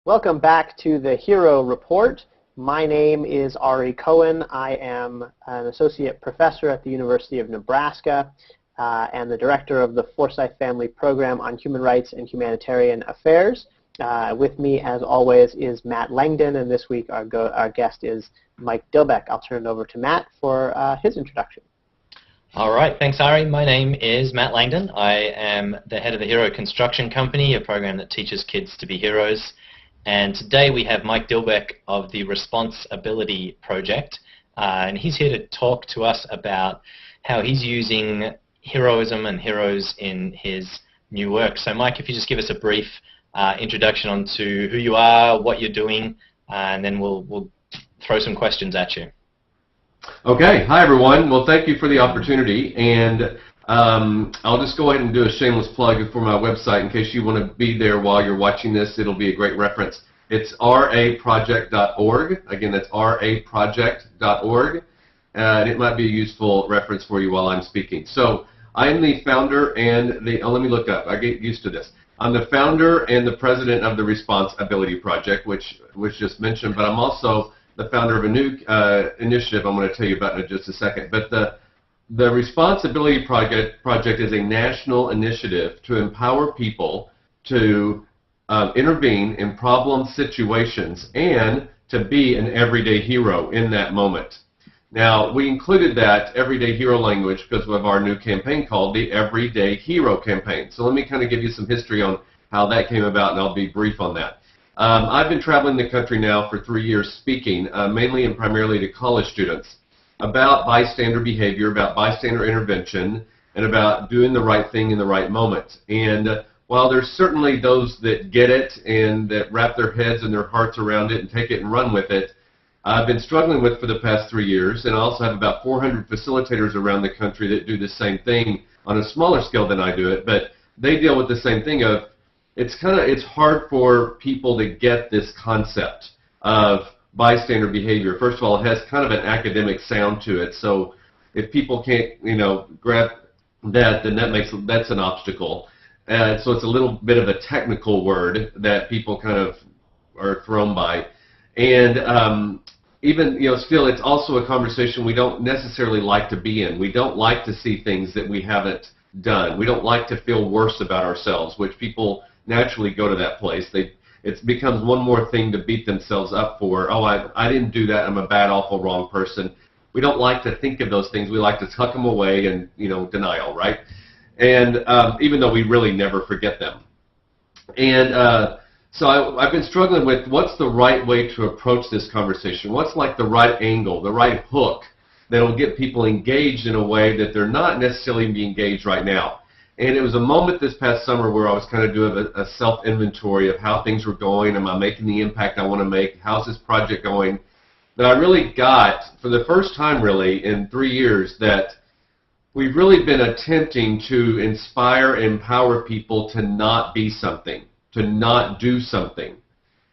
Welcome back to the Hero Report. My name is Ari Cohen. I am an associate professor at the University of Nebraska and the director of the Forsyth Family Program on Human Rights and Humanitarian Affairs. With me, as always, is Matt Langdon, and this week our guest is Mike Dilbeck. I'll turn it over to Matt for his introduction. All right, thanks, Ari. My name is Matt Langdon. I am the head of the Hero Construction Company, a program that teaches kids to be heroes. And today we have Mike Dilbeck of the Responsibility Project, and he's here to talk to us about how he's using heroism and heroes in his new work. So Mike, if you just give us a brief introduction onto who you are, what you're doing, and then we'll throw some questions at you. Okay. Hi, everyone. Well, thank you for the opportunity, and I'll just go ahead and do a shameless plug for my website in case you want to be there while you're watching this. It'll be a great reference. It's raproject.org. Again, that's raproject.org, and it might be a useful reference for you while I'm speaking. So I am the founder and let me look up. I get used to this. I'm the founder and the president of the Responsibility Project, which was just mentioned, but I'm also the founder of a new initiative I'm going to tell you about in just a second. But the Responsibility Project is a national initiative to empower people to intervene in problem situations and to be an everyday hero in that moment. Now, we included that everyday hero language because of our new campaign called the Everyday Hero Campaign. So let me kind of give you some history on how that came about, and I'll be brief on that. I've been traveling the country now for 3 years speaking, mainly and primarily to college students, about bystander behavior, about bystander intervention, and about doing the right thing in the right moment. And while there's certainly those that get it and that wrap their heads and their hearts around it and take it and run with it, I've been struggling with for the past 3 years, and I also have about 400 facilitators around the country that do the same thing on a smaller scale than I do it, but they deal with the same thing of it's hard for people to get this concept of bystander behavior. First of all, it has kind of an academic sound to it, so if people can't, grab that, then that's an obstacle. So it's a little bit of a technical word that people kind of are thrown by. And even, still, it's also a conversation we don't necessarily like to be in. We don't like to see things that we haven't done. We don't like to feel worse about ourselves, which people naturally go to that place. It becomes one more thing to beat themselves up for. Oh, I didn't do that. I'm a bad, awful, wrong person. We don't like to think of those things. We like to tuck them away and, denial, right? And even though we really never forget them. And so I've been struggling with what's the right way to approach this conversation. What's like the right angle, the right hook that will get people engaged in a way that they're not necessarily being engaged right now. And it was a moment this past summer where I was kind of doing a self-inventory of how things were going. Am I making the impact I want to make? How's this project going? That I really got, for the first time really in 3 years, that we've really been attempting to inspire and empower people to not be something, to not do something.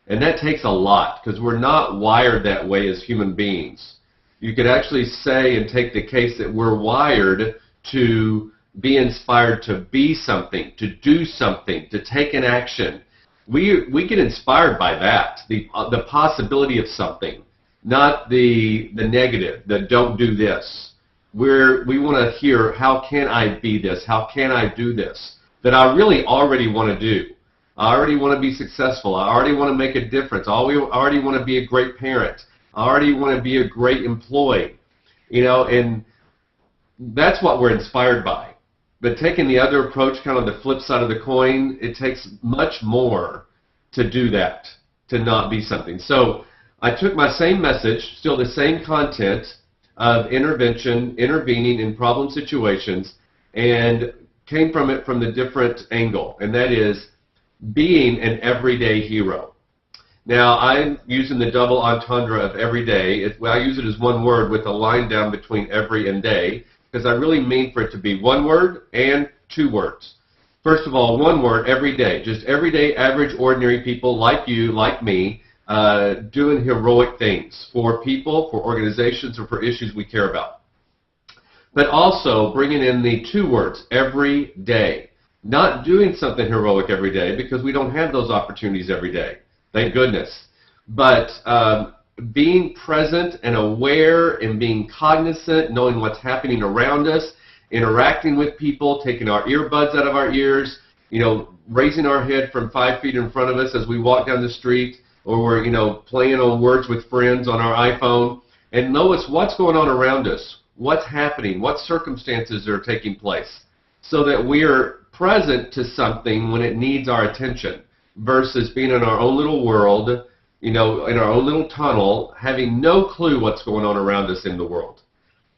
And that takes a lot because we're not wired that way as human beings. You could actually say and take the case that we're wired to be inspired to be something, to do something, to take an action. We get inspired by that, the possibility of something, not the negative, the don't do this. We want to hear, how can I be this? How can I do this? That I really already want to do. I already want to be successful. I already want to make a difference. I already want to be a great parent. I already want to be a great employee. And that's what we're inspired by. But taking the other approach, kind of the flip side of the coin, it takes much more to do that, to not be something. So I took my same message, still the same content of intervening in problem situations, and came from it from the different angle, and that is being an everyday hero. Now, I'm using the double entendre of everyday. I use it as one word with a line down between every and day, because I really mean for it to be one word and 2 words. First of all, one word, every day. Just everyday, average, ordinary people like you, like me, doing heroic things for people, for organizations, or for issues we care about. But also bringing in the 2 words, every day. Not doing something heroic every day because we don't have those opportunities every day. Thank goodness. But being present and aware and being cognizant, knowing what's happening around us, interacting with people, taking our earbuds out of our ears, raising our head from 5 feet in front of us as we walk down the street, or we're, playing on words with friends on our iPhone, and notice what's going on around us, what's happening, what circumstances are taking place, so that we're present to something when it needs our attention, versus being in our own little world, in our own little tunnel, having no clue what's going on around us in the world.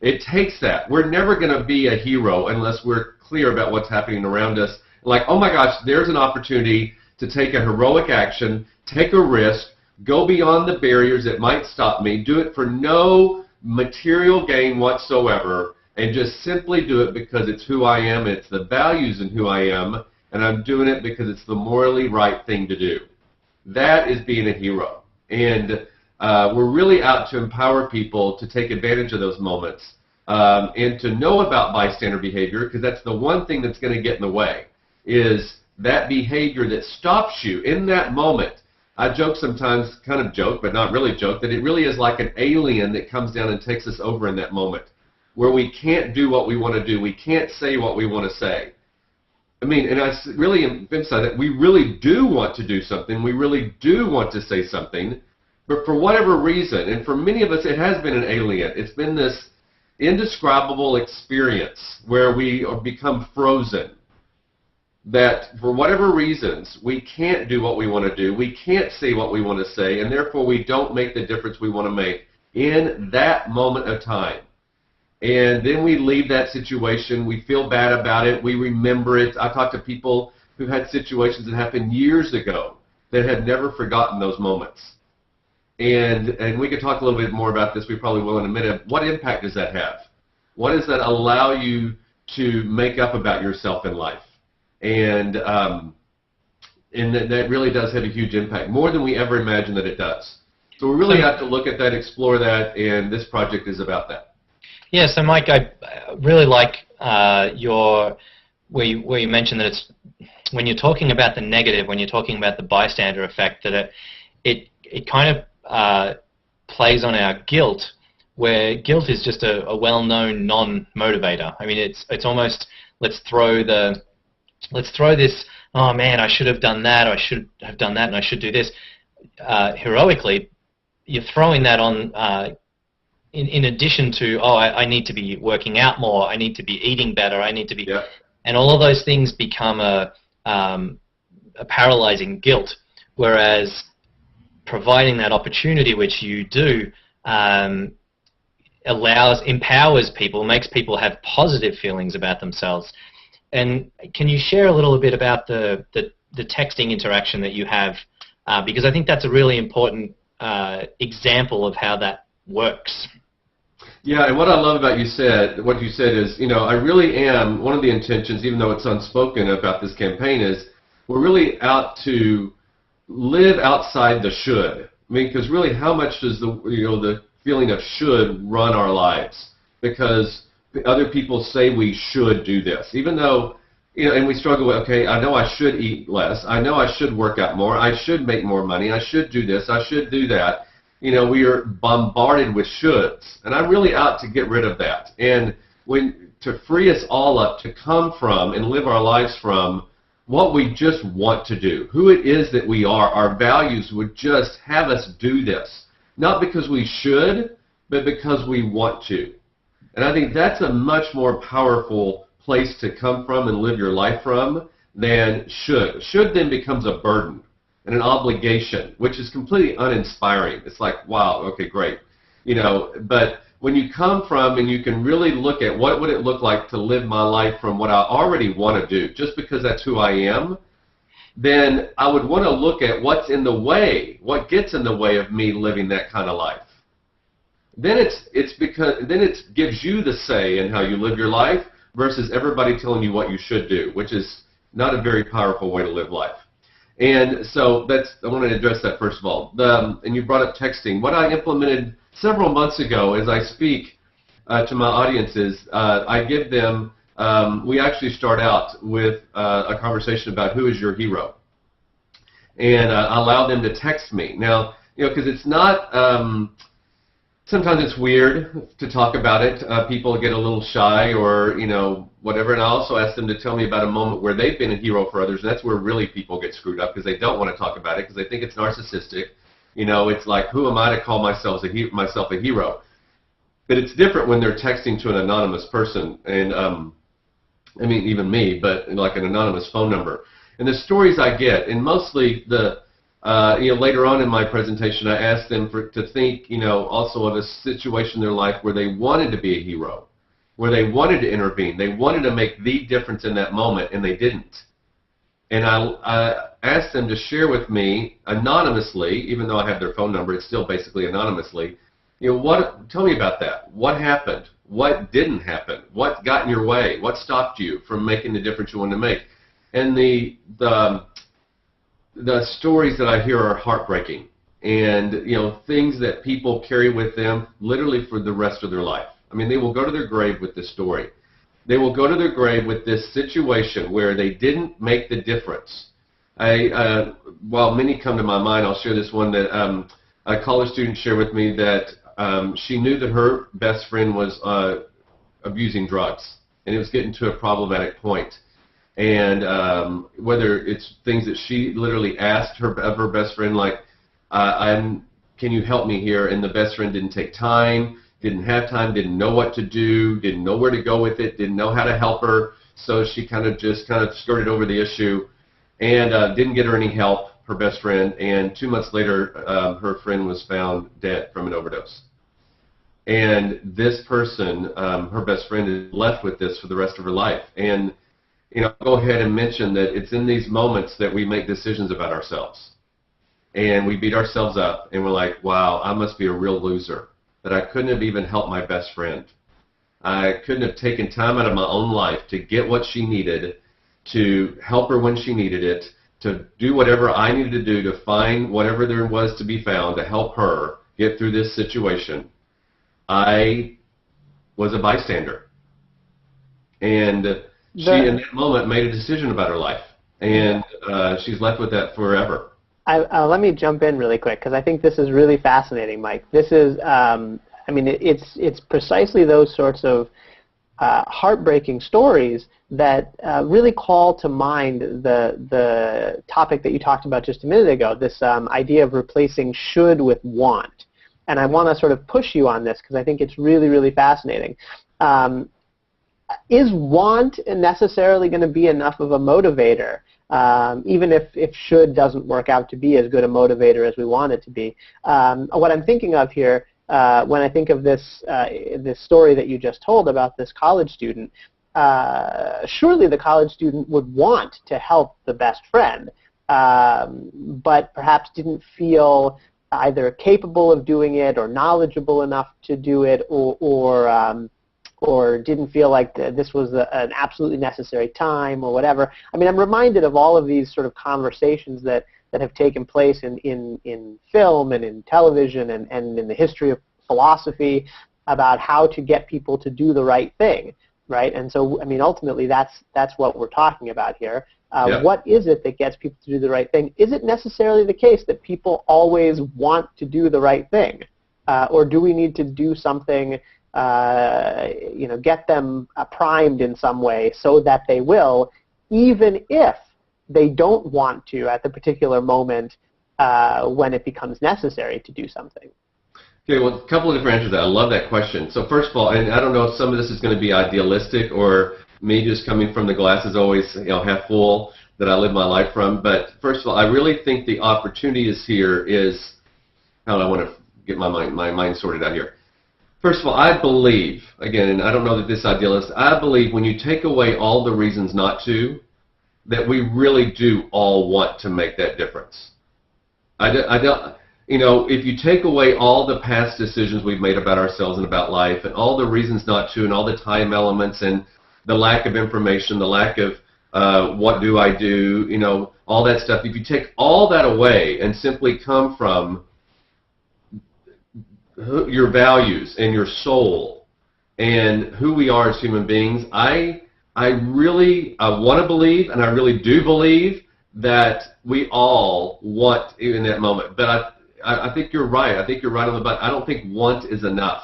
It takes that. We're never going to be a hero unless we're clear about what's happening around us. Like, oh my gosh, there's an opportunity to take a heroic action, take a risk, go beyond the barriers that might stop me, do it for no material gain whatsoever, and just simply do it because it's who I am, it's the values in who I am, and I'm doing it because it's the morally right thing to do. That is being a hero. And we're really out to empower people to take advantage of those moments and to know about bystander behavior, because that's the one thing that's going to get in the way, is that behavior that stops you in that moment. I joke sometimes, kind of joke, but not really joke, that it really is like an alien that comes down and takes us over in that moment, where we can't do what we want to do. We can't say what we want to say. I mean, and I really emphasize that we really do want to do something. We really do want to say something. But for whatever reason, and for many of us it has been an alien, it's been this indescribable experience where we become frozen, that for whatever reasons we can't do what we want to do, we can't say what we want to say, and therefore we don't make the difference we want to make in that moment of time. And then we leave that situation, we feel bad about it, we remember it. I talk to people who've had situations that happened years ago that had never forgotten those moments. And we could talk a little bit more about this, we probably will in a minute. What impact does that have? What does that allow you to make up about yourself in life? And that really does have a huge impact, more than we ever imagined that it does. So we really have to look at that, explore that, and this project is about that. Yeah, so Mike, I really like where you mentioned that it's, when you're talking about the negative, when you're talking about the bystander effect, that it kind of plays on our guilt, where guilt is just a well-known non-motivator. I mean, it's almost, let's throw this, oh man, I should have done that, or I should have done that, and I should do this. Heroically, you're throwing that on in addition to, oh, I need to be working out more, I need to be eating better, I need to be, yeah. And all of those things become a paralyzing guilt, whereas providing that opportunity, which you do, empowers people, makes people have positive feelings about themselves. And can you share a little bit about the texting interaction that you have? Because I think that's a really important example of how that works. Yeah, and what I love about what you said is, I really am, one of the intentions, even though it's unspoken about this campaign, is we're really out to live outside the should. I mean, because really, how much does the feeling of should run our lives? Because other people say we should do this, even though, and we struggle with, okay, I know I should eat less, I know I should work out more, I should make more money, I should do this, I should do that. We are bombarded with shoulds, and I'm really out to get rid of that, and to free us all up to come from and live our lives from what we just want to do, who it is that we are. Our values would just have us do this, not because we should, but because we want to. And I think that's a much more powerful place to come from and live your life from than should. Should then becomes a burden and an obligation, which is completely uninspiring. It's like, wow, okay, great. But when you come from and you can really look at what would it look like to live my life from what I already want to do, just because that's who I am, then I would want to look at what's in the way, what gets in the way of me living that kind of life. Then it gives you the say in how you live your life versus everybody telling you what you should do, which is not a very powerful way to live life. And so I want to address that first of all. And you brought up texting. What I implemented several months ago as I speak to my audiences, I give them, we actually start out with a conversation about who is your hero. and allow them to text me. Now, because it's not, sometimes it's weird to talk about it. People get a little shy or, whatever, and I also ask them to tell me about a moment where they've been a hero for others, and that's where really people get screwed up because they don't want to talk about it because they think it's narcissistic. It's like, who am I to call myself a hero? But it's different when they're texting to an anonymous person, and I mean, even me, but like an anonymous phone number. And the stories I get, and mostly later on in my presentation, I asked them to think, also of a situation in their life where they wanted to be a hero, where they wanted to intervene, they wanted to make the difference in that moment, and they didn't. And I asked them to share with me anonymously, even though I have their phone number, it's still basically anonymously. Tell me about that. What happened? What didn't happen? What got in your way? What stopped you from making the difference you wanted to make? And the stories that I hear are heartbreaking, and things that people carry with them literally for the rest of their life. I mean, they will go to their grave with this story. They will go to their grave with this situation where they didn't make the difference. While many come to my mind, I'll share this one that a college student shared with me that she knew that her best friend was abusing drugs, and it was getting to a problematic point. And whether it's things that she literally asked of her best friend, like, can you help me here? And the best friend didn't take time, didn't have time, didn't know what to do, didn't know where to go with it, didn't know how to help her. So she kind of skirted over the issue and didn't get her any help, her best friend. And 2 months later, her friend was found dead from an overdose. And this person, her best friend, is left with this for the rest of her life. And I'll go ahead and mention that it's in these moments that we make decisions about ourselves. And we beat ourselves up, and we're like, wow, I must be a real loser, that I couldn't have even helped my best friend. I couldn't have taken time out of my own life to get what she needed, to help her when she needed it, to do whatever I needed to do to find whatever there was to be found to help her get through this situation. I was a bystander. And she, in that moment, made a decision about her life, and she's left with that forever. Let me jump in really quick, because I think this is really fascinating, Mike. This is, it's precisely those sorts of heartbreaking stories that really call to mind the topic that you talked about just a minute ago, this idea of replacing should with want. And I want to sort of push you on this, because I think it's really, really fascinating. Is want necessarily going to be enough of a motivator, even if should doesn't work out to be as good a motivator as we want it to be? What I'm thinking of here, when I think of this story that you just told about this college student, surely the college student would want to help the best friend, but perhaps didn't feel either capable of doing it or knowledgeable enough to do it, or didn't feel like this was an absolutely necessary time or whatever. I mean, I'm reminded of all of these sort of conversations that have taken place in film and in television and in the history of philosophy about how to get people to do the right thing, right? And so, I mean, ultimately, that's what we're talking about here. Yeah. What is it that gets people to do the right thing? Is it necessarily the case that people always want to do the right thing? Or do we need to do something, get them primed in some way so that they will, even if they don't want to at the particular moment when it becomes necessary to do something? Okay, well, a couple of different answers to that. I love that question. So first of all, and I don't know if some of this is going to be idealistic or me just coming from the glass is always half full that I live my life from, but first of all, I really think the opportunity is how do I want to get my mind sorted out here. First of all, I believe, again, and I don't know that this is idealist, I believe when you take away all the reasons not to, that we really do all want to make that difference. I don't, if you take away all the past decisions we've made about ourselves and about life and all the reasons not to and all the time elements and the lack of information, the lack of what do I do, all that stuff, if you take all that away and simply come from your values and your soul and who we are as human beings, I really want to believe, and I really do believe, that we all want in that moment. But I think you're right. I think you're right on the button. I don't think want is enough.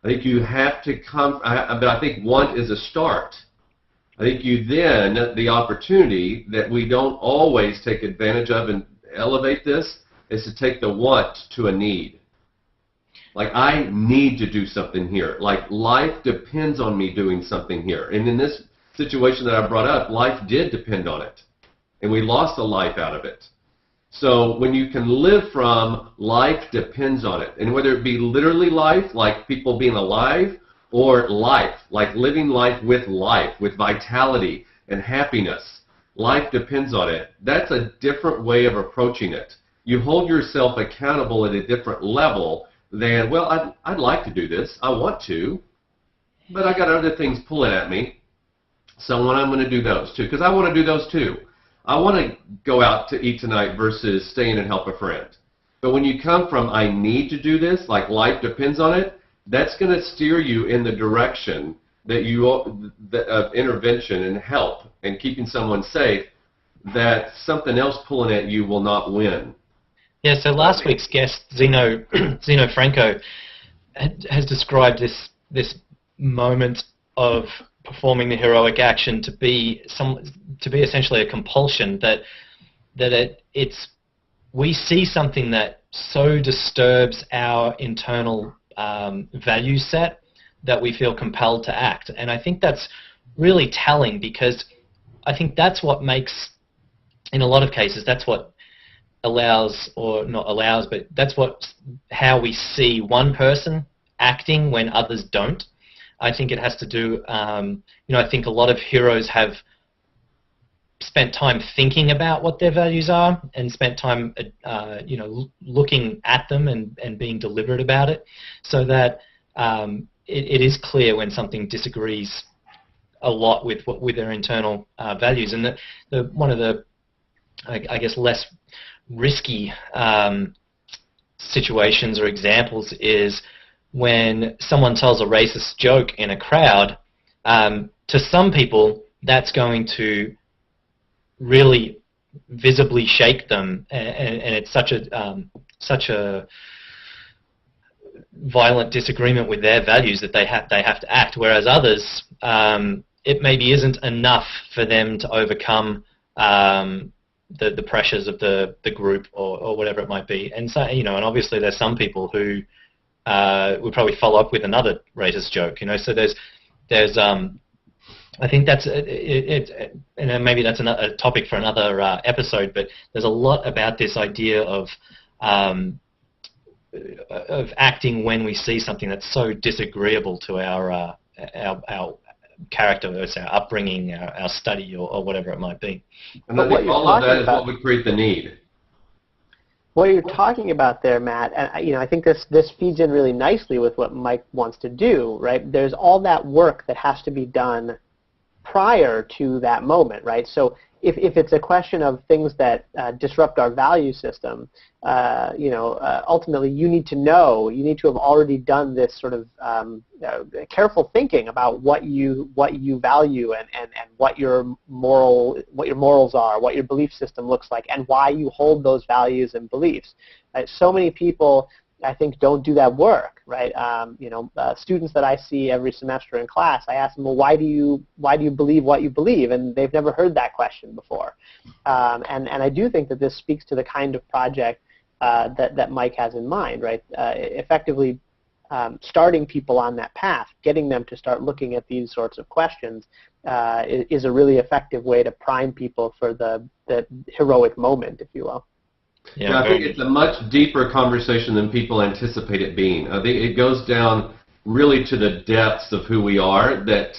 I think you have to come, but I think want is a start. I think you then, the opportunity that we don't always take advantage of and elevate this is to take the want to a need. Like, I need to do something here. Like, life depends on me doing something here. And in this situation that I brought up, life did depend on it. And we lost a life out of it. So when you can live from life depends on it, and whether it be literally life, like people being alive, or life, like living life with vitality and happiness, life depends on it. That's a different way of approaching it. You hold yourself accountable at a different level than, well, I'd like to do this, I want to, but I got other things pulling at me, so I'm going to do those too, because I want to do those too. I want to go out to eat tonight versus stay in and help a friend. But when you come from, I need to do this, like life depends on it, that's going to steer you in the direction that of intervention and help and keeping someone safe, that something else pulling at you will not win. Yeah, so last week's guest, Zeno Franco, has described this moment of performing the heroic action to be essentially a compulsion, we see something that so disturbs our internal value set that we feel compelled to act. And I think that's really telling, because I think that's what makes, in a lot of cases, that's what allows, or not allows, but that's how we see one person acting when others don't. I think it has to do, I think a lot of heroes have spent time thinking about what their values are and spent time, looking at them and being deliberate about it, so that it is clear when something disagrees a lot with their internal values. And one of the, I guess, less risky situations or examples is when someone tells a racist joke in a crowd. To some people, that's going to really visibly shake them, and it's such a violent disagreement with their values that they have to act. Whereas others, it maybe isn't enough for them to overcome the pressures of the group or whatever it might be. And so, and obviously there's some people who would probably follow up with another racist joke. So there's I think that's and then maybe that's a topic for another episode. But there's a lot about this idea of acting when we see something that's so disagreeable to our character, whether it's our upbringing, our study, or whatever it might be. And I think all of that is what would create the need. What you're talking about there, Matt, and I think this feeds in really nicely with what Mike wants to do, right? There's all that work that has to be done prior to that moment, right? So if it's a question of things that disrupt our value system, ultimately you need to have already done this sort of careful thinking about what you value and what your morals are, what your belief system looks like, and why you hold those values and beliefs. So many people, I think, don't do that work, right? Students that I see every semester in class, I ask them, well, why do you believe what you believe? And they've never heard that question before. And I do think that this speaks to the kind of project that Mike has in mind, right? Effectively starting people on that path, getting them to start looking at these sorts of questions is a really effective way to prime people for the heroic moment, if you will. Yeah, I think it's a much deeper conversation than people anticipate it being. I think it goes down really to the depths of who we are, that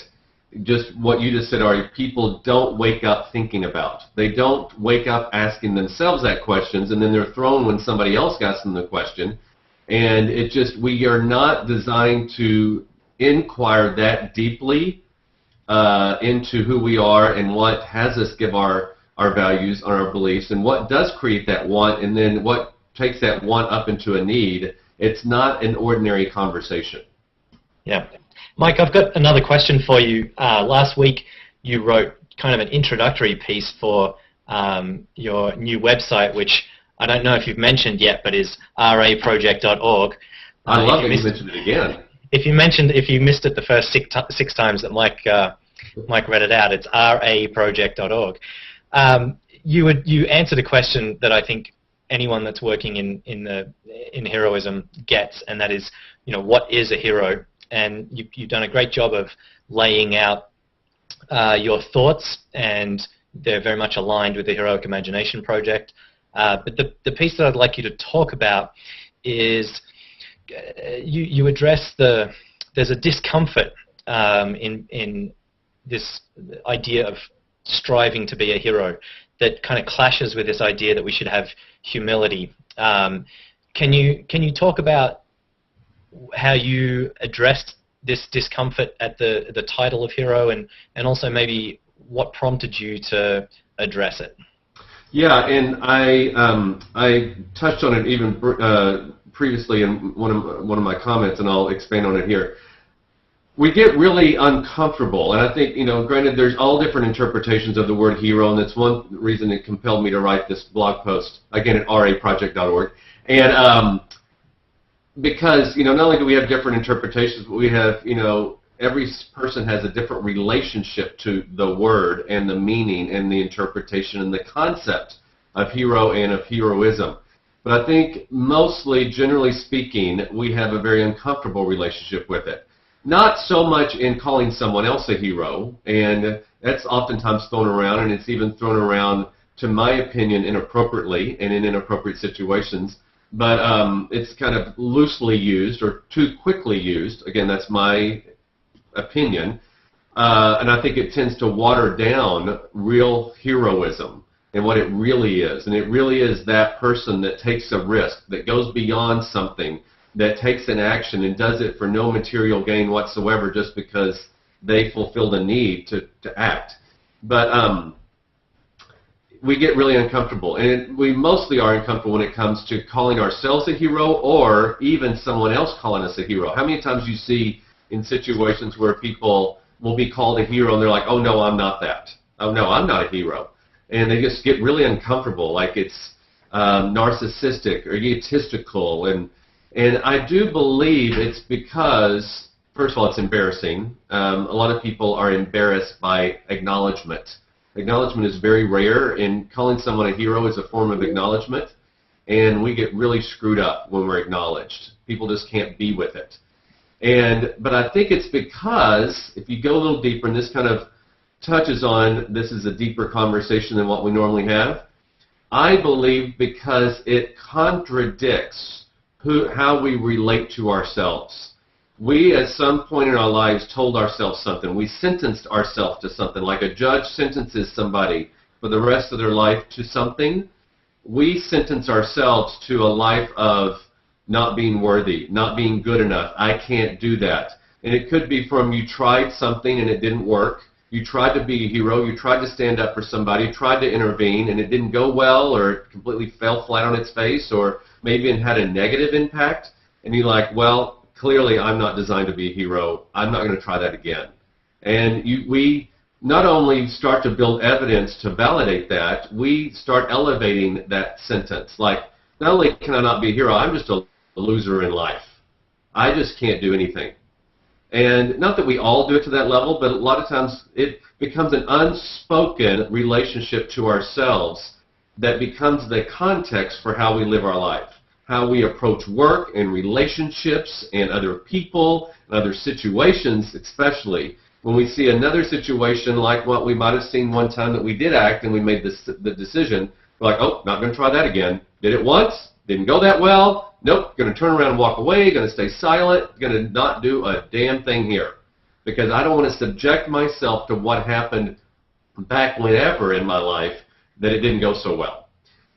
just what you just said, Ari, people don't wake up thinking about. They don't wake up asking themselves that questions, and then they're thrown when somebody else asks them the question. And it just, we are not designed to inquire that deeply into who we are and what has us give our values, our beliefs, and what does create that want, and then what takes that want up into a need. It's not an ordinary conversation. Yeah. Mike, I've got another question for you. Last week you wrote kind of an introductory piece for your new website, which I don't know if you've mentioned yet, but is raproject.org. I love that you mentioned it again. If you missed it the first six times that Mike read it out, it's raproject.org. You answered a question that I think anyone that's working in heroism gets, and that is, what is a hero? And you've done a great job of laying out your thoughts, and they're very much aligned with the Heroic Imagination Project. But the piece that I'd like you to talk about is you address there's a discomfort in this idea of striving to be a hero that kind of clashes with this idea that we should have humility. Can you talk about how you addressed this discomfort at the title of hero, and also maybe what prompted you to address it? Yeah, and I touched on it even previously in one of my comments, and I'll expand on it here. We get really uncomfortable, and I think, granted, there's all different interpretations of the word hero, and that's one reason it compelled me to write this blog post, again, at raproject.org. And because, not only do we have different interpretations, but we have, every person has a different relationship to the word and the meaning and the interpretation and the concept of hero and of heroism. But I think mostly, generally speaking, we have a very uncomfortable relationship with it. Not so much in calling someone else a hero, and that's oftentimes thrown around, and it's even thrown around, to my opinion, inappropriately and in inappropriate situations. But it's kind of loosely used or too quickly used. Again, that's my opinion. And I think it tends to water down real heroism and what it really is. And it really is that person that takes a risk, that goes beyond something, that takes an action and does it for no material gain whatsoever just because they fulfill the need to act. But we get really uncomfortable, and we mostly are uncomfortable when it comes to calling ourselves a hero or even someone else calling us a hero. How many times you see in situations where people will be called a hero and they're like, oh no, I'm not that. Oh no, I'm not a hero. And they just get really uncomfortable, like it's narcissistic or egotistical. And I do believe it's because, first of all, it's embarrassing. A lot of people are embarrassed by acknowledgement. Acknowledgement is very rare, and calling someone a hero is a form of acknowledgement, and we get really screwed up when we're acknowledged. People just can't be with it. But I think it's because, if you go a little deeper, and this kind of touches on, this is a deeper conversation than what we normally have, I believe because it contradicts how we relate to ourselves. We, at some point in our lives, told ourselves something. We sentenced ourselves to something, like a judge sentences somebody for the rest of their life to something. We sentence ourselves to a life of not being worthy, not being good enough. I can't do that. And it could be from you tried something and it didn't work. You tried to be a hero. You tried to stand up for somebody, tried to intervene, and it didn't go well, or it completely fell flat on its face, or maybe it had a negative impact. And you're like, well, clearly I'm not designed to be a hero. I'm not going to try that again. And we not only start to build evidence to validate that, we start elevating that sentence. Like, not only can I not be a hero, I'm just a loser in life. I just can't do anything. And not that we all do it to that level, but a lot of times it becomes an unspoken relationship to ourselves that becomes the context for how we live our life, how we approach work and relationships and other people and other situations, especially when we see another situation like what we might have seen one time that we did act and we made the decision. We're like, oh, not going to try that again. Did it once, didn't go that well. Nope, going to turn around and walk away, going to stay silent, going to not do a damn thing here. Because I don't want to subject myself to what happened back whenever in my life that it didn't go so well.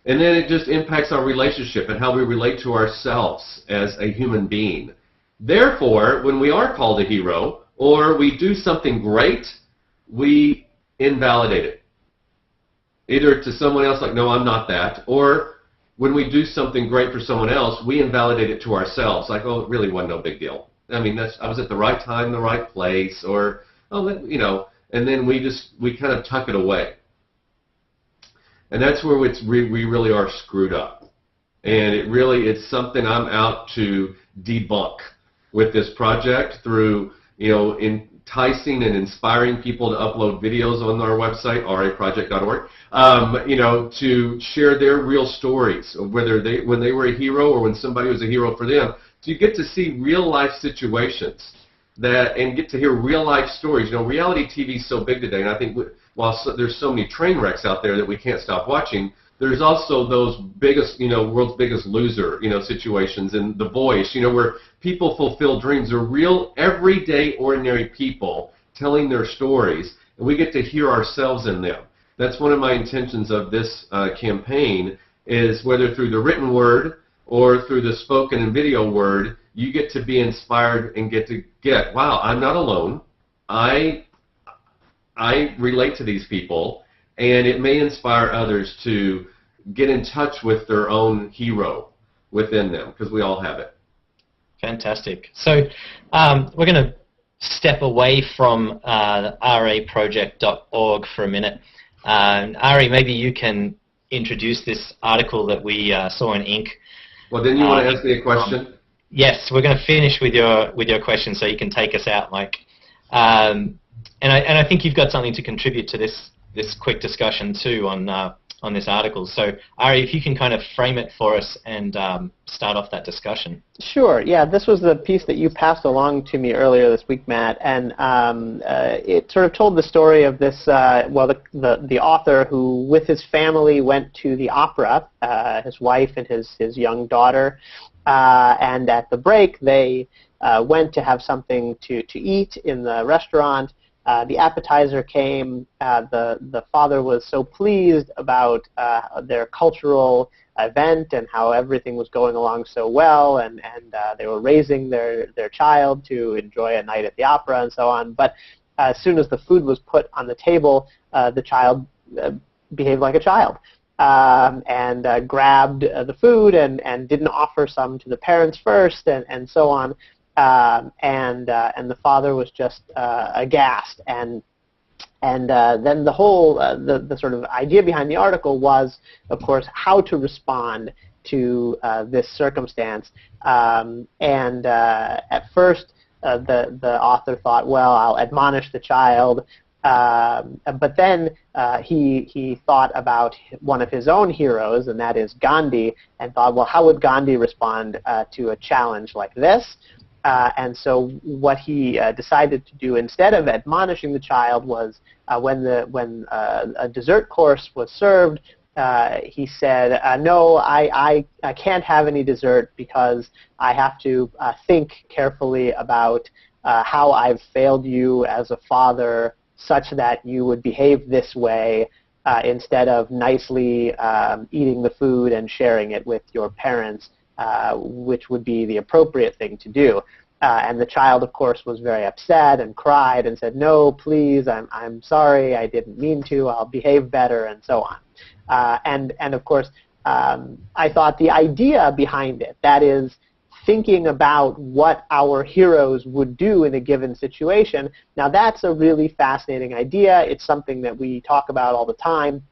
And then it just impacts our relationship and how we relate to ourselves as a human being. Therefore, when we are called a hero or we do something great, we invalidate it. Either to someone else, like, no, I'm not that, or when we do something great for someone else, we invalidate it to ourselves, like, oh, it really wasn't no big deal. I mean, I was at the right time, the right place, or, oh, and then we kind of tuck it away. And that's where we really are screwed up. And it's something I'm out to debunk with this project through, enticing and inspiring people to upload videos on our website, raproject.org, to share their real stories of when they were a hero or when somebody was a hero for them. So you get to see real life situations and get to hear real life stories. Reality TV is so big today, and I think while there's so many train wrecks out there that we can't stop watching, there's also those biggest, world's biggest loser, situations, and The Voice, where people fulfill dreams. They're real, everyday, ordinary people telling their stories, and we get to hear ourselves in them. That's one of my intentions of this campaign, is whether through the written word or through the spoken and video word, you get to be inspired and wow, I'm not alone. I relate to these people, and it may inspire others to get in touch with their own hero within them, because we all have it. Fantastic. So we're going to step away from raproject.org for a minute. Ari, maybe you can introduce this article that we saw in Inc. Well, then you want to ask me a question? Yes, we're going to finish with your question, so you can take us out, Mike. And I think you've got something to contribute to this quick discussion too on this article. So Ari, if you can kind of frame it for us and start off that discussion. Sure. Yeah, this was the piece that you passed along to me earlier this week, Matt, and it sort of told the story of this. The author who, with his family, went to the opera, his wife and his young daughter, and at the break they went to have something to eat in the restaurant. The appetizer came. The father was so pleased about their cultural event and how everything was going along so well, and they were raising their child to enjoy a night at the opera and so on. But as soon as the food was put on the table, the child behaved like a child and grabbed the food and didn't offer some to the parents first and so on. And the father was just aghast, and then the whole the sort of idea behind the article was, of course, how to respond to this circumstance. And at first, the author thought, well, I'll admonish the child. But then he thought about one of his own heroes, and that is Gandhi, and thought, well, how would Gandhi respond to a challenge like this? And so what he decided to do instead of admonishing the child was when a dessert course was served, he said, no, I can't have any dessert because I have to think carefully about how I've failed you as a father such that you would behave this way instead of nicely eating the food and sharing it with your parents. Which would be the appropriate thing to do. And the child, of course, was very upset and cried and said, no, please, I'm sorry, I didn't mean to, I'll behave better, and so on. And of course, I thought the idea behind it, that is, thinking about what our heroes would do in a given situation, now that's a really fascinating idea. It's something that we talk about all the time.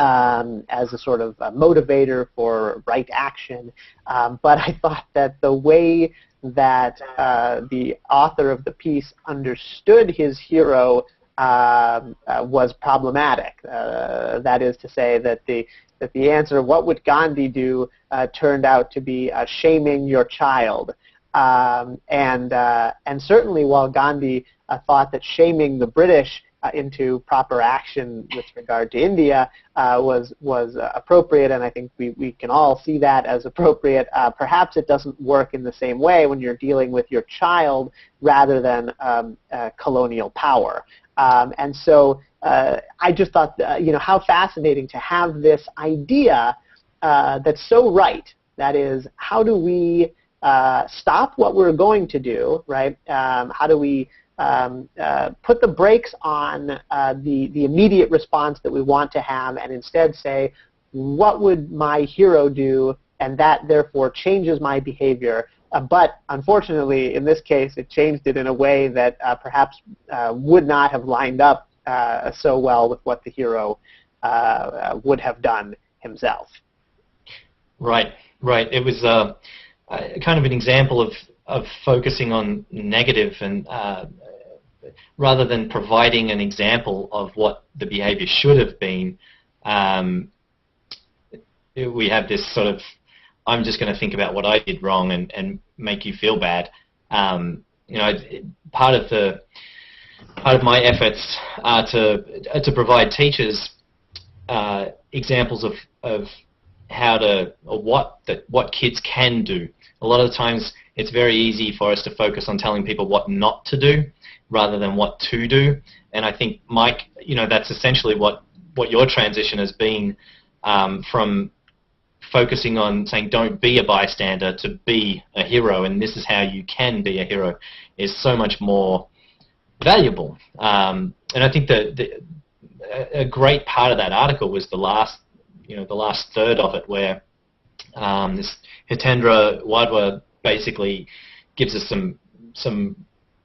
As a sort of motivator for right action. But I thought that the way that the author of the piece understood his hero was problematic. That is to say that the answer, what would Gandhi do, turned out to be shaming your child. And certainly while Gandhi thought that shaming the British into proper action with regard to India was appropriate, and I think we can all see that as appropriate. Perhaps it doesn't work in the same way when you're dealing with your child rather than colonial power. And so I just thought, how fascinating to have this idea that's so right. That is, how do we stop what we're going to do, right? How do we put the brakes on the immediate response that we want to have and instead say, what would my hero do, and that therefore changes my behavior. But unfortunately, in this case, it changed it in a way that perhaps would not have lined up so well with what the hero would have done himself. Right, right. It was kind of an example of focusing on negative and rather than providing an example of what the behavior should have been. We have this sort of, I'm just going to think about what I did wrong and make you feel bad. Part of my efforts are to provide teachers examples of how to, or what kids can do. A lot of the times it's very easy for us to focus on telling people what not to do rather than what to do. And I think, Mike, that's essentially what your transition has been, from focusing on saying don't be a bystander to be a hero, and this is how you can be a hero, is so much more valuable. And I think that a great part of that article was the last third of it, where this Hitendra Wadhwa basically gives us some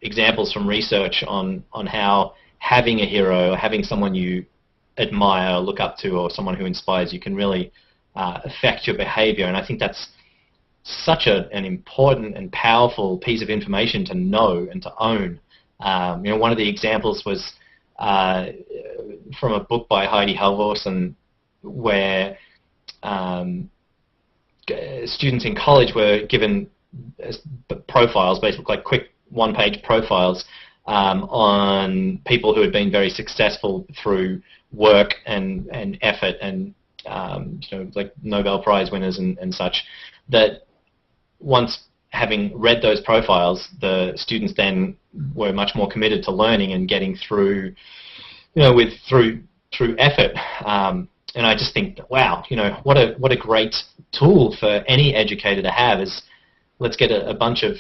examples from research on how having a hero, having someone you admire, look up to, or someone who inspires you can really affect your behavior. And I think that's such an important and powerful piece of information to know and to own. One of the examples was from a book by Heidi Halvorsen, where students in college were given profiles, basically like quick one-page profiles on people who had been very successful through work and effort and like Nobel Prize winners and such, that once having read those profiles, the students then were much more committed to learning and getting through, through effort. And I just think, wow, what a great tool for any educator to have is, let's get a bunch of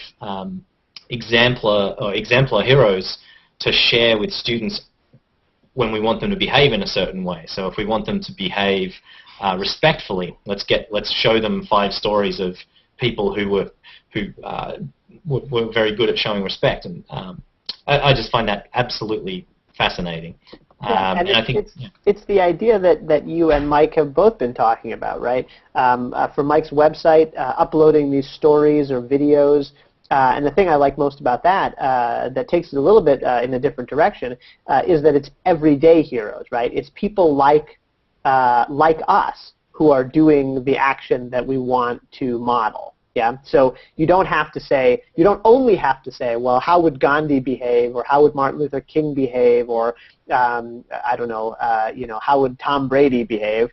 exemplar heroes to share with students when we want them to behave in a certain way. So if we want them to behave respectfully, let's show them 5 stories of people who were very good at showing respect. And I just find that absolutely fascinating. And I think it's the idea that you and Mike have both been talking about, right? For Mike's website, uploading these stories or videos, and the thing I like most about that, that takes it a little bit in a different direction, is that it's everyday heroes, right? It's people like us who are doing the action that we want to model. Yeah, so you don't only have to say, well, how would Gandhi behave, or how would Martin Luther King behave, or I don't know, how would Tom Brady behave?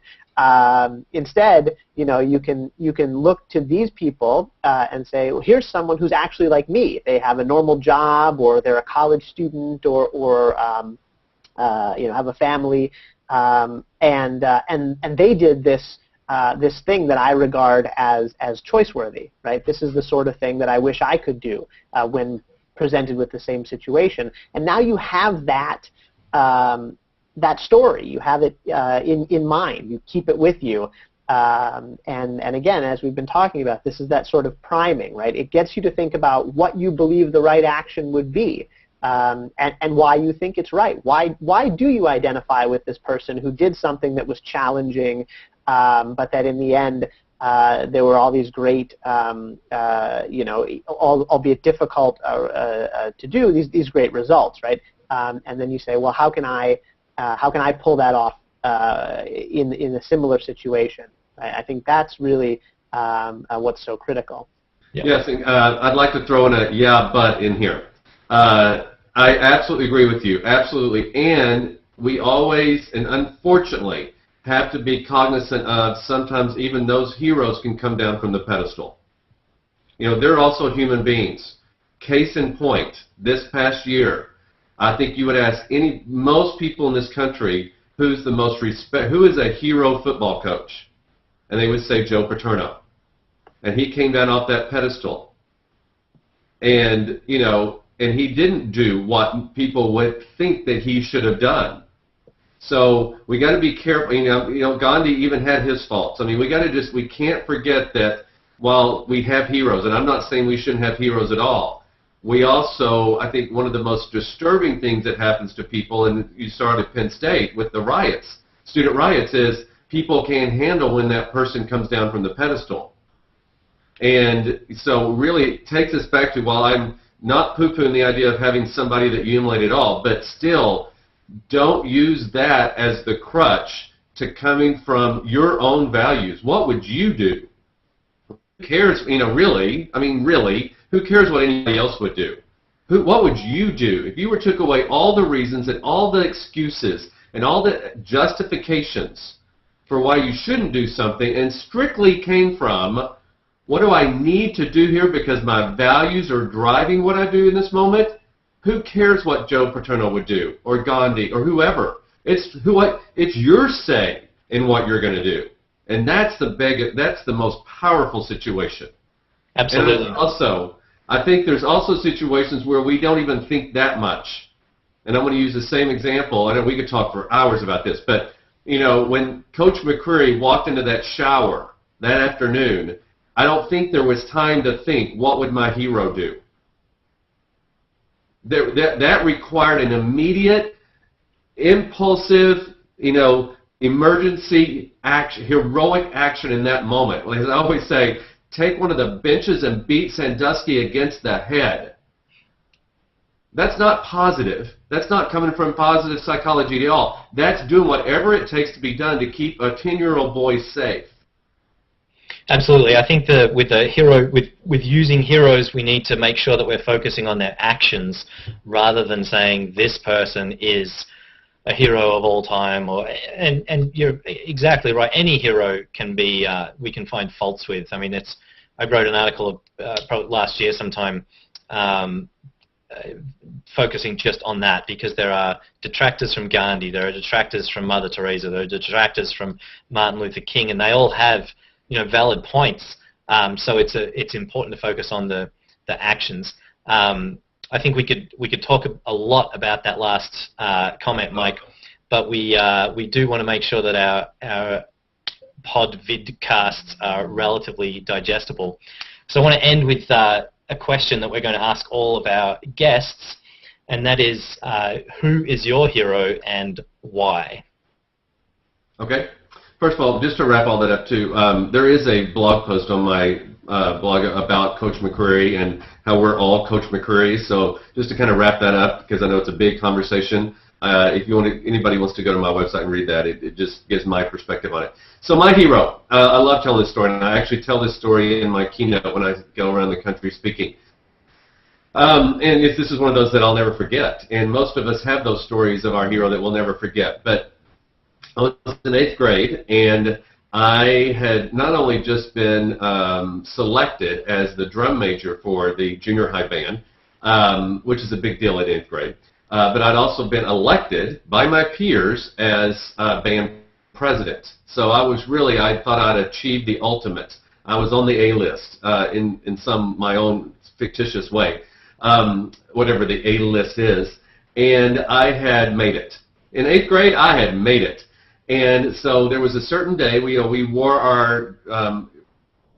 Instead, you can look to these people and say, well, here's someone who's actually like me. They have a normal job, or they're a college student, or have a family, and they did this thing that I regard as choice-worthy, right? This is the sort of thing that I wish I could do when presented with the same situation. And now you have that story. You have it in mind. You keep it with you. And again, as we've been talking about, this is that sort of priming, right? It gets you to think about what you believe the right action would be. And why you think it's right. Why do you identify with this person who did something that was challenging, but that in the end there were all these great, albeit difficult to do, these great results, right? And then you say, well, how can I pull that off in a similar situation? I think that's really what's so critical. Yeah. Yes, I'd like to throw in a but in here. I absolutely agree with you, absolutely. And we always, and unfortunately, have to be cognizant of sometimes even those heroes can come down from the pedestal. They're also human beings. Case in point, this past year, I think you would ask most people in this country who is a hero football coach, and they would say Joe Paterno. And he came down off that pedestal. And, and he didn't do what people would think that he should have done. So we got to be careful. Gandhi even had his faults. I mean, we can't forget that while we have heroes, and I'm not saying we shouldn't have heroes at all, we also, I think one of the most disturbing things that happens to people, and you started at Penn State with the riots, student riots is people can't handle when that person comes down from the pedestal. And so really it takes us back to, while I'm not poo-pooing the idea of having somebody that you emulate at all, but still don't use that as the crutch to coming from your own values. What would you do? Who cares, really, who cares what anybody else would do? What would you do if you were took away all the reasons and all the excuses and all the justifications for why you shouldn't do something, and strictly came from, what do I need to do here because my values are driving what I do in this moment? Who cares what Joe Paterno would do, or Gandhi, or whoever? It's your say in what you're going to do, and that's the most powerful situation. Absolutely. And also, I think there's also situations where we don't even think that much. And I'm going to use the same example. I know we could talk for hours about this, but when Coach McCreary walked into that shower that afternoon, I don't think there was time to think, what would my hero do? That required an immediate, impulsive, emergency action, heroic action in that moment. As I always say, take one of the benches and beat Sandusky against the head. That's not positive. That's not coming from positive psychology at all. That's doing whatever it takes to be done to keep a 10-year-old boy safe. Absolutely. I think that with using heroes, we need to make sure that we're focusing on their actions rather than saying this person is a hero of all time. And you're exactly right. Any hero can be we can find faults with. I mean, I wrote an article probably last year sometime focusing just on that, because there are detractors from Gandhi, there are detractors from Mother Teresa, there are detractors from Martin Luther King, and they all have valid points. So it's important to focus on the actions. I think we could talk a lot about that last comment, Mike, but we do want to make sure that our pod vidcasts are relatively digestible. So I want to end with a question that we're going to ask all of our guests, and that is, who is your hero and why? Okay. First of all, just to wrap all that up too, there is a blog post on my blog about Coach McCreary and how we're all Coach McCreary. So just to kind of wrap that up, because I know it's a big conversation, if anybody wants to go to my website and read that, it just gives my perspective on it. So my hero, I love telling this story, and I actually tell this story in my keynote when I go around the country speaking. And this is one of those that I'll never forget. And most of us have those stories of our hero that we'll never forget. But I was in 8th grade, and I had not only just been selected as the drum major for the junior high band, which is a big deal at 8th grade, but I'd also been elected by my peers as band president. So I thought I'd achieved the ultimate. I was on the A list in my own fictitious way, whatever the A list is, and I had made it. In 8th grade, I had made it. And so there was a certain day, we wore our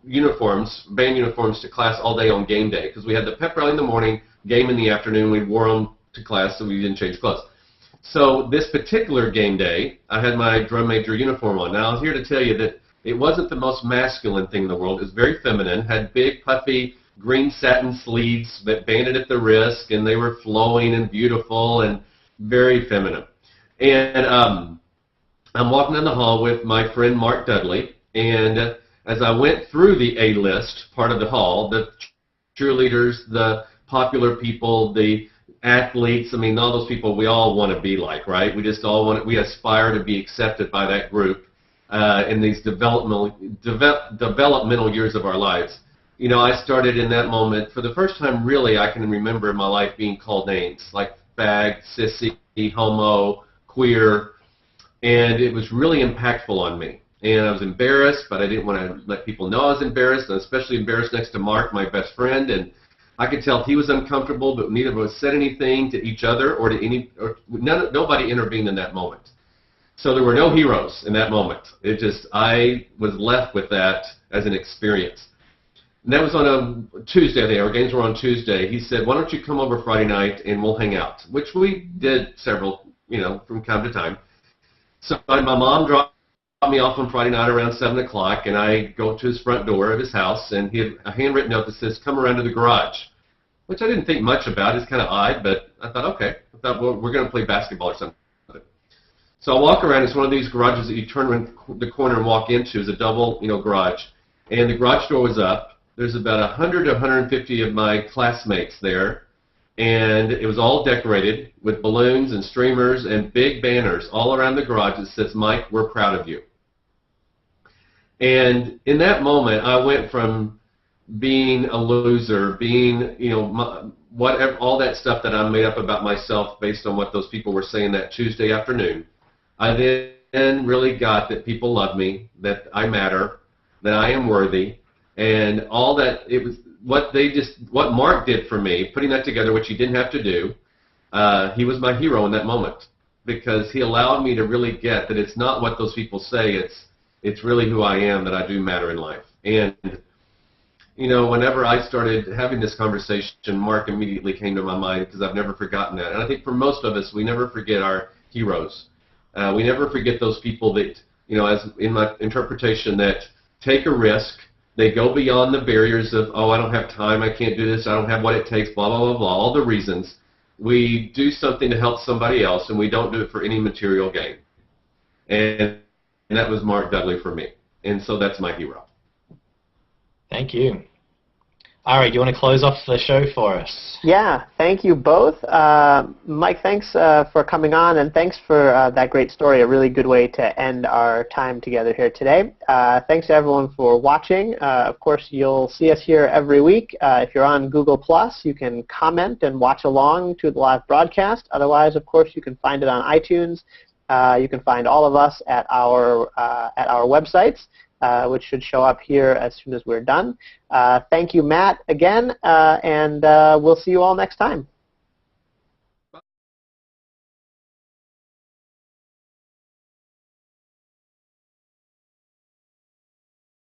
uniforms, band uniforms, to class all day on game day, because we had the pep rally in the morning, game in the afternoon. We wore them to class so we didn't change clothes. So this particular game day, I had my drum major uniform on. Now, I was here to tell you that it wasn't the most masculine thing in the world. It was very feminine, had big, puffy, green satin sleeves that banded at the wrist, and they were flowing and beautiful and very feminine. And I'm walking down the hall with my friend Mark Dudley, and as I went through the A-list part of the hall, the cheerleaders, the popular people, the athletes, all those people we all want to be like, right? We just all we aspire to be accepted by that group in these developmental years of our lives. I started in that moment, for the first time really I can remember in my life, being called names like fag, sissy, homo, queer, and it was really impactful on me. And I was embarrassed, but I didn't want to let people know I was embarrassed, and especially embarrassed next to Mark, my best friend, and I could tell he was uncomfortable, but neither of us said anything to each other or to nobody intervened in that moment. So there were no heroes in that moment. I was left with that as an experience. And that was on a Tuesday. Our games were on Tuesday. He said, why don't you come over Friday night and we'll hang out, which we did several, from time to time. So my mom dropped me off on Friday night around 7 o'clock, and I go to his front door of his house, and he had a handwritten note that says, "Come around to the garage," which I didn't think much about. It's kind of odd, but I thought, okay. I thought, well, we're going to play basketball or something. So I walk around. It's one of these garages that you turn around the corner and walk into. It's a double, garage. And the garage door was up. There's about 100 to 150 of my classmates there. And it was all decorated with balloons and streamers and big banners all around the garage that says, "Mike, we're proud of you." And in that moment, I went from being a loser, being, whatever, all that stuff that I made up about myself based on what those people were saying that Tuesday afternoon. I then really got that people love me, that I matter, that I am worthy, and all that. It was what Mark did for me, putting that together, which he didn't have to do. He was my hero in that moment, because he allowed me to really get that it's not what those people say, it's really who I am, that I do matter in life. And whenever I started having this conversation, Mark immediately came to my mind, because I've never forgotten that. And I think for most of us, we never forget our heroes. We never forget those people that, as in my interpretation, that take a risk. They go beyond the barriers of, oh, I don't have time, I can't do this, I don't have what it takes, blah, blah, blah, blah, all the reasons. We do something to help somebody else, and we don't do it for any material gain. And that was Mark Dudley for me. And so that's my hero. Thank you. Ari, do you want to close off the show for us? Yeah, thank you both. Mike, thanks for coming on, and thanks for that great story, a really good way to end our time together here today. Thanks to everyone for watching. Of course, you'll see us here every week. If you're on Google+, you can comment and watch along to the live broadcast. Otherwise, of course, you can find it on iTunes. You can find all of us at our websites, which should show up here as soon as we're done. Thank you, Matt, again, and we'll see you all next time.